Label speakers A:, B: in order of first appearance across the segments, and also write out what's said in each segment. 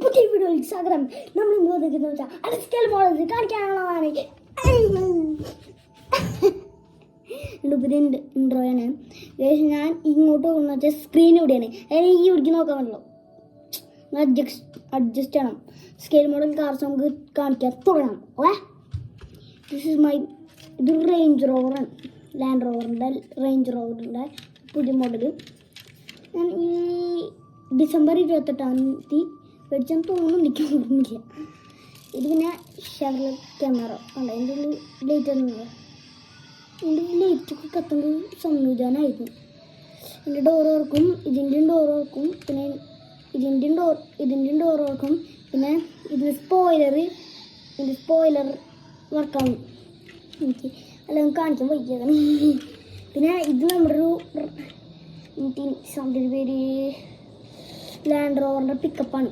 A: പുതിയ വീഡിയോയിൽ സ്വാഗതം. നമ്മൾ ഇന്ന് വന്നിരിക്കുന്നത് വെച്ചാൽ അഡസ്കൽ മോഡൽ കാണിക്കാനുള്ളതാണ്. പുതിയ ഇൻട്രോയാണ്. ഞാൻ ഇങ്ങോട്ട് പോകുന്ന വെച്ചാൽ സ്ക്രീൻ ഇവിടെയാണ്. അതായത് ഈ ഇവിടേക്ക് നോക്കാൻ പറ്റുള്ളൂ. അഡ്ജസ്റ്റ് ചെയ്യണം. സ്കെയിൽ മോഡൽ കാർസ് നമുക്ക് കാണിക്കാൻ തുടങ്ങാം. ഓക്കെ, ദിസ് ഈസ് മൈ ഇത് റേഞ്ച് റോവറാണ്. ലാൻഡ് റോവറിൻ്റെ റേഞ്ച് റോവറിൻ്റെ പുതിയ മോഡൽ. ഞാൻ ഈ ഡിസംബർ 28 മേടിച്ചെന്ന് തോന്നുന്നു, എനിക്ക് ഓർമ്മയില്ല. ഇത് പിന്നെ ഷെവർലെറ്റ് ക്യാമറ അല്ല, എൻ്റെ ഉള്ളിൽ ലൈറ്റ് ഒന്നുമില്ല. എൻ്റെ ലൈറ്റൊക്കെ കത്തുന്നത് സംവിധാനമായിരുന്നു. എൻ്റെ ഡോർ ഓർക്കും, ഇതിൻ്റെ ഡോർ ഓർക്കും, പിന്നെ ഇതിൻ്റെ ഡോർ ഓർക്കും, പിന്നെ ഇതിൻ്റെ സ്പോയിലർ വർക്കാവും. എനിക്ക് എല്ലാം കാണിക്കാൻ വയ്യാണ്. പിന്നെ ഇത് നമ്മുടെ ഒരു പേര് ലാൻഡ് റോവറിൻ്റെ പിക്കപ്പാണ്.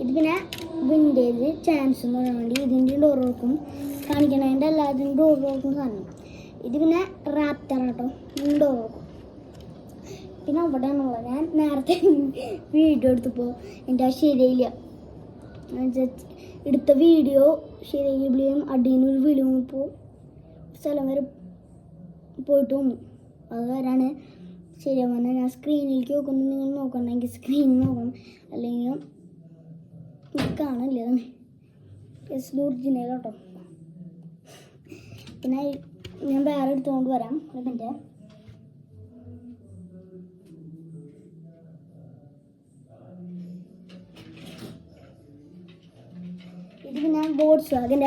A: ഇത് പിന്നെ വിൻറ്റേജ് ചാൻസ് എന്ന് പറയാൻ വേണ്ടി ഇതിൻ്റെ ഡോർ വർക്കും കാണിക്കണതിൻ്റെ എല്ലാത്തിനും ഡോർ വർക്കും കാണണം. ഇത് പിന്നെ റാപ്റ്റർ കേട്ടോ, ഡോർ വർക്കും. പിന്നെ അവിടെയാണുള്ളത്. ഞാൻ നേരത്തെ വീഡിയോ എടുത്തപ്പോൾ എൻ്റെ ആ ശരിയില്ല, എടുത്ത വീഡിയോ ശരിയും അടിയിനൊരു വിളിയുമ്പോൾ സ്ഥലം വരെ പോയിട്ട് വന്നു. അത് വരാണ് ശരിയാവും. പറഞ്ഞാൽ ഞാൻ സ്ക്രീനിലേക്ക് നോക്കുന്നു. നിങ്ങൾ നോക്കണമെങ്കിൽ സ്ക്രീനിൽ നോക്കണം, അല്ലെങ്കിൽ കാണില്ല. ഒറിജിനൽ കേട്ടോ. പിന്നെ ഞാൻ വേറെ എടുത്തുകൊണ്ട് വരാം. അതിൻ്റെ ഇത് പിന്നെ ബോട്ട്സ് വാഗനല്ല,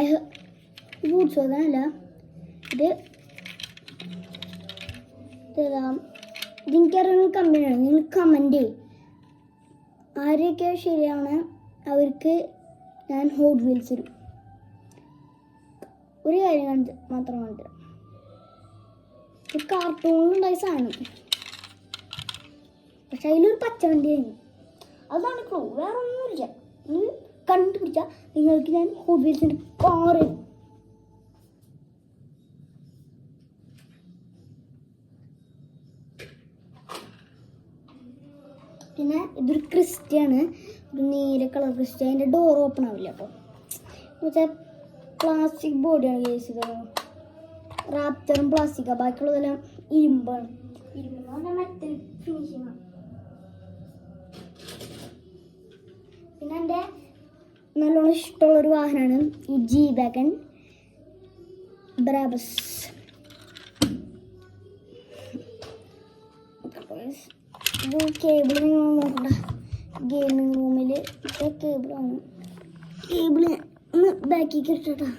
A: ഇത് എനിക്കറിയുന്ന കമ്പനിയാണ്. നിങ്ങൾ കമൻറ്റ് ചെയ്യും ആരെയൊക്കെ ശരിയാണ്, അവർക്ക് ഞാൻ ഹോട്ട് വീൽസ് തരും. ഒരു കാര്യം മാത്രം കാണിച്ചു തരാം. ഒരു കാർട്ടൂണിലുണ്ടായ സാധനം, പക്ഷെ അതിലൊരു പച്ച വണ്ടി കഴിഞ്ഞു. അതാണ് ക്ലൂ, വേറെ ഒന്നുമില്ല. നിങ്ങൾ കണ്ടുപിടിച്ചാൽ നിങ്ങൾക്ക് ഞാൻ ഹോട്ട് വീൽസിൻ്റെ കാർ തരും. പിന്നെ ഇതൊരു ക്രിസ്റ്റയാണ്, ഒരു നീല കളർ ക്രിസ്റ്റ. അതിൻ്റെ ഡോർ ഓപ്പൺ ആവില്ല കേട്ടോ. എന്നുവെച്ചാൽ പ്ലാസ്റ്റിക് ബോഡിയാണ് കേസ് ചെയ്തത്. റാപ്റ്ററും പ്ലാസ്റ്റിക്കാണ്, ബാക്കിയുള്ളതെല്ലാം ഇരുമ്പാണ്. ഇരുമ്പെന്ന് പറഞ്ഞാൽ മെറ്റൽ ഫിനിഷിങ്ങാണ്. പിന്നെ എൻ്റെ നല്ലോണം ഇഷ്ടമുള്ളൊരു വാഹനമാണ് ഈ G-Wagon ബ്രാബസ്. ഇത് കേബിൾ നിങ്ങൾ നോക്കണ്ട, ഗെയിമിംഗ് റൂമിൽ കേബിളാണ്. കേബിള് ഒന്ന് ബാക്കിലേക്ക് ഇട്ടിട്ടാ.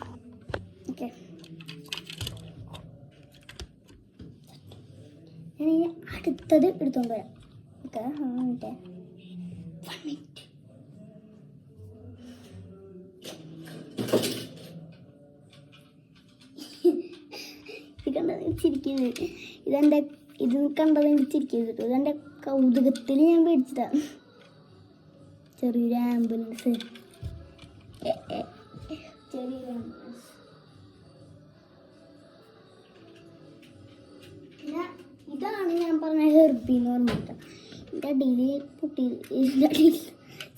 A: ഓക്കെ, ഞാൻ അടുത്തത് എടുത്തോണ്ട് വരാം. ഓക്കെ, മിനിറ്റ് ഇത് കണ്ടത് ചിരിക്കുന്നത്. ഇത് കണ്ടത് എനിക്ക് ചിരിക്കരുത്. ഇതെൻ്റെ കൗതുകത്തിൽ ഞാൻ മേടിച്ചതാണ്. ചെറിയൊരു ആംബുലൻസ്. പിന്നെ ഇതാണ് ഞാൻ പറഞ്ഞ ഹെർബി എന്ന് പറഞ്ഞിട്ട്. എൻ്റെ അടിയിൽ പൊട്ടിയത്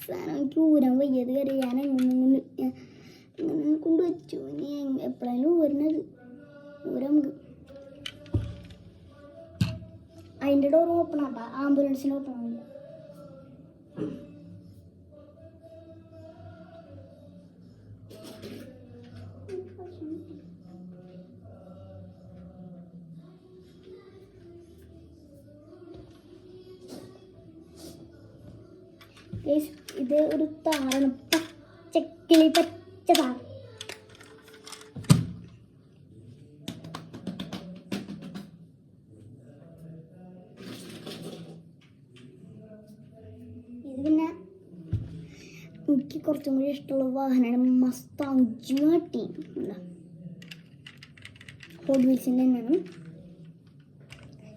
A: സാധനം എനിക്ക് ഊരാൻ വയ്യത് കയറി. ഞാൻ എങ്ങനെ കൊണ്ടുവച്ചു. ഇനി എപ്പോഴായാലും ഊരണത് ഊരാൻ നമുക്ക്. അതിൻ്റെ ഡോർ ഓപ്പൺ ആട്ടാ, ആംബുലൻസിന് ഓപ്പൺ ആവില്ല. ഇത് ഒരു താറാണ്, പച്ചക്കിളി പച്ച താറ്. ഇത് പിന്നെ എനിക്ക് കുറച്ചും കൂടി ഇഷ്ടമുള്ള വാഹനമാണ് മസ്താങ് GT. ഹോട്ട് വീൽസിൻ്റെ തന്നെയാണ്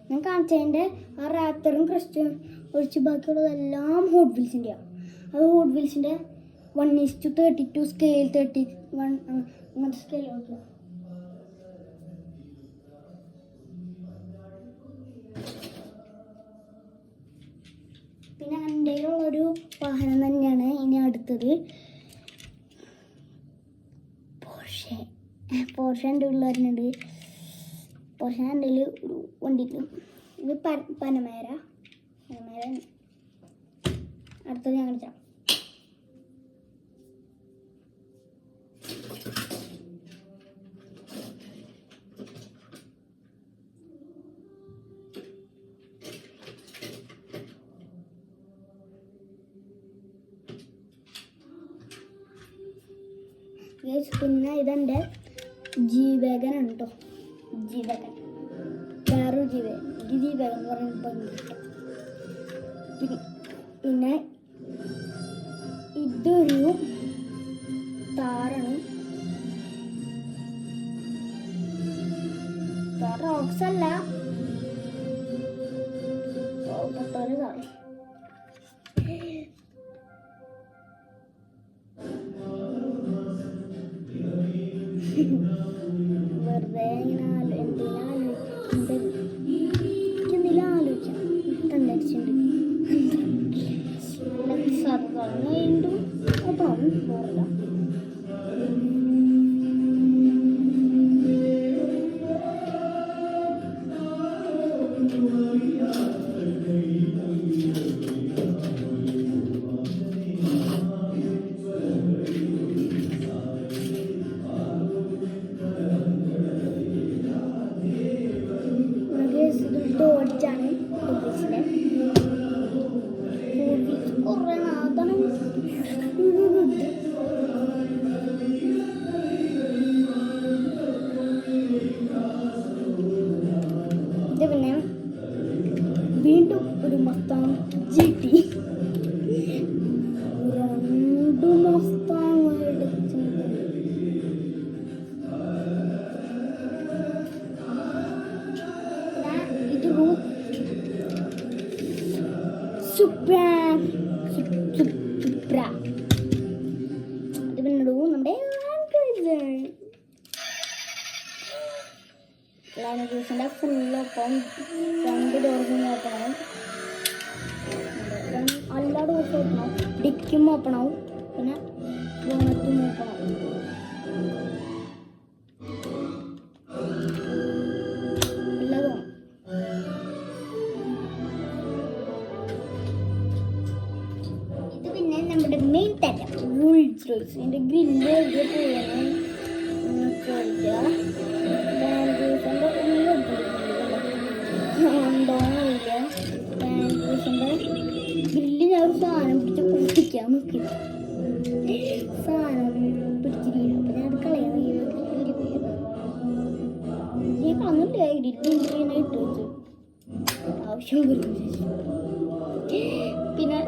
A: ഞാൻ കാണിച്ചതിൻ്റെ. ആ റാപ്റ്ററും ക്രിസ്റ്റയും ഒഴിച്ച് ബാക്കിയുള്ളതെല്ലാം ഹോട്ട് വീൽസിൻ്റെയാണ്. അത് ഹോട്ട് വീൽസിൻ്റെ 1:32 സ്കെയിൽ 31 അങ്ങനത്തെ സ്കെയിൽ നോക്കുക. പിന്നെ ഒരു വാഹനം തന്നെയാണ് ഇനി അടുത്തത്. പോർഷ എൻ്റെ ഉള്ളിൽ വരുന്നുണ്ട്. പോർഷ എൻ്റെ ഒരു വണ്ടിക്ക് ഇത് പനമേര അടുത്തത് ഞാൻ കാണിച്ചാം. പിന്നെ ഇതെൻ്റെ ജീവേഗനാണ് കേട്ടോ. ജീവേഗൻ വേറൊരു ജീവേഗൻ എന്ന് പറയുമ്പോൾ പിന്നെ ഇതൊരു താറാണ്. റോക്സ് അല്ല, പൊട്ടൊരു താറ്. വെറുതെ ഇങ്ങനെ എന്തെങ്കിലും ആലോചിക്കാം. തന്നിട്ടുണ്ട് വീണ്ടും അപ്പം പോറില്ല. ഡോഡ്ജാണ് ഉദ്ദേശിച്ചത്. കുറേ നാദാണ്. ഇത് പിന്നെ വീണ്ടും ഒരു മസ്താങ് GT. രണ്ട് മസ്താങ് എടുത്തിട്ടുണ്ട്. സുപ്ര അത് പിന്നീട് നമ്മുടെ ലാൻഡ് ക്രൂസറിൻ്റെ ഫുള്ളൊപ്പം 2 ഡോർസും ഓപ്പണാവും. എല്ലാ ഡോർസും ഓപ്പണാവും. ഡിക്കും ഓപ്പണാവും. പിന്നെ ബോണറ്റും ഓപ്പണാവും. എല്ലാതും നമ്മുടെ മെയിൻ തരം റോൾസ് റോയ്സ്. ഇതിൻ്റെ ഗ്രില്ല് ഗ്രില്ല് ഞാൻ ഒരു സാധനം പിടിച്ച് പൊട്ടിക്കാൻ നോക്കി. സാധനം പിടിച്ചിരിക്കും. അപ്പം ഞാൻ അത് കളയാൻ ഞാൻ കളഞ്ഞില്ല. ഗ്രില്ല് ഇട്ട് വെച്ചു ആവശ്യം വരും. പിന്നെ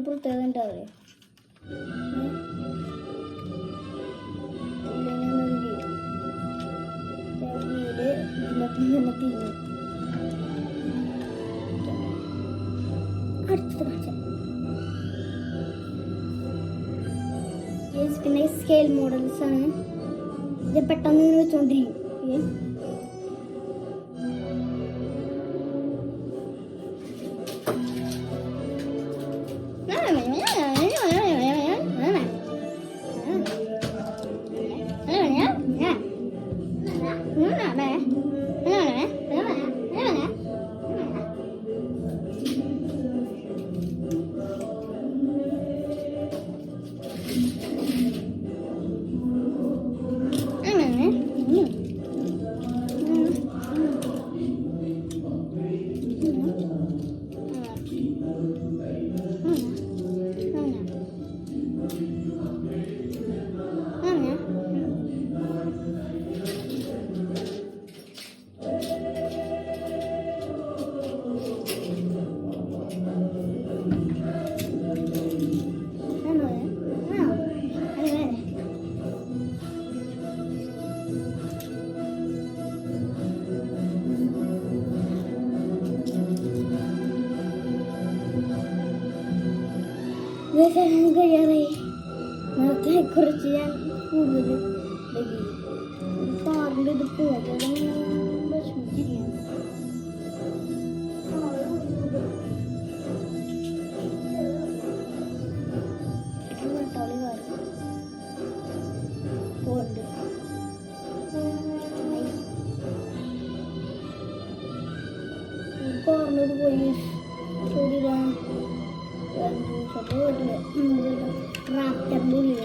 A: പ്രത്യേകത ഉണ്ടാവില്ലേ? പിന്നെ സ്കെയിൽ മോഡൽസ് ആണ്. ഇത് പെട്ടെന്ന് ഇങ്ങനെ വെച്ചോണ്ടിരിക്കും. കഴിയാറായി. നേരത്തെ കുറിച്ച് ഞാൻ കൂടുതൽ കാറിൻ്റെ ഇത് പോകാൻ വിഷമിച്ചിരിക്കുകയാണ്. കാറിനോട് പോയി റാപ്റ്ററിൻ്റെ ഉള്ളിൽ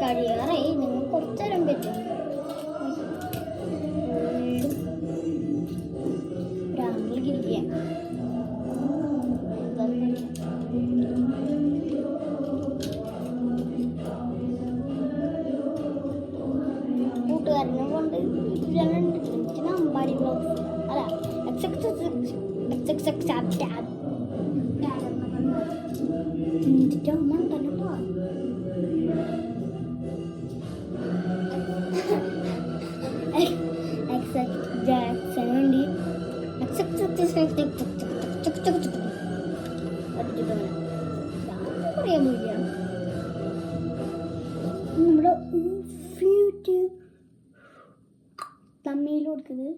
A: കഴിയാറായി. നിങ്ങൾ കുറച്ചേരം പറ്റും. ഭ്രാന്തിലിരിക്കുക. കൂട്ടുകാരനെ കൊണ്ട് അമ്പാടി ബ്ലോഗ്സ് അല്ല അമ്മ ഉണ്ടല്ലോ. ജാക്സന് വേണ്ടി പറയാൻ പോയില്ല. നമ്മുടെ തമ്മിൽ കൊടുത്തത്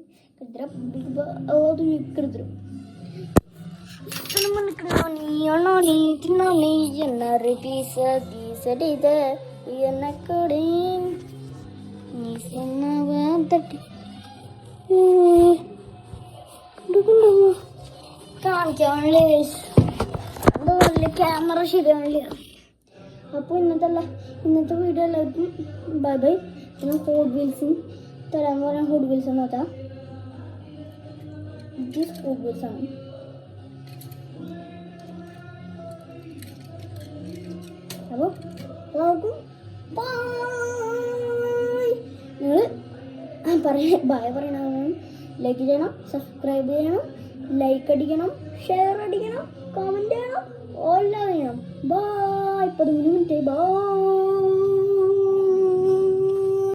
A: കാണിക്കാണില്ലേ ക്യാമറ ശരിയാണില്ല. അപ്പോൾ ഇന്നത്തെ വീഡിയോ എല്ലാവർക്കും ബൈ ബൈ. പിന്നെ ഹോട്ട് വീൽസും തരാൻ പറയാൻ ഹോട്ട് വീൽസ് നോക്കാം. ഹോട്ട് വീൽസ് ആണ്. അപ്പോൾ എല്ലാവർക്കും നിങ്ങൾ ബായ് പറയണം. ലൈക്ക് ചെയ്യണം, സബ്സ്ക്രൈബ് ചെയ്യണം, ലൈക്ക് അടിക്കണം, ഷെയർ അടിക്കണം, കമൻറ്റ് ചെയ്യണം, എല്ലാം ചെയ്യണം. ബായ്. 13 മിനിറ്റ്. ബായ്.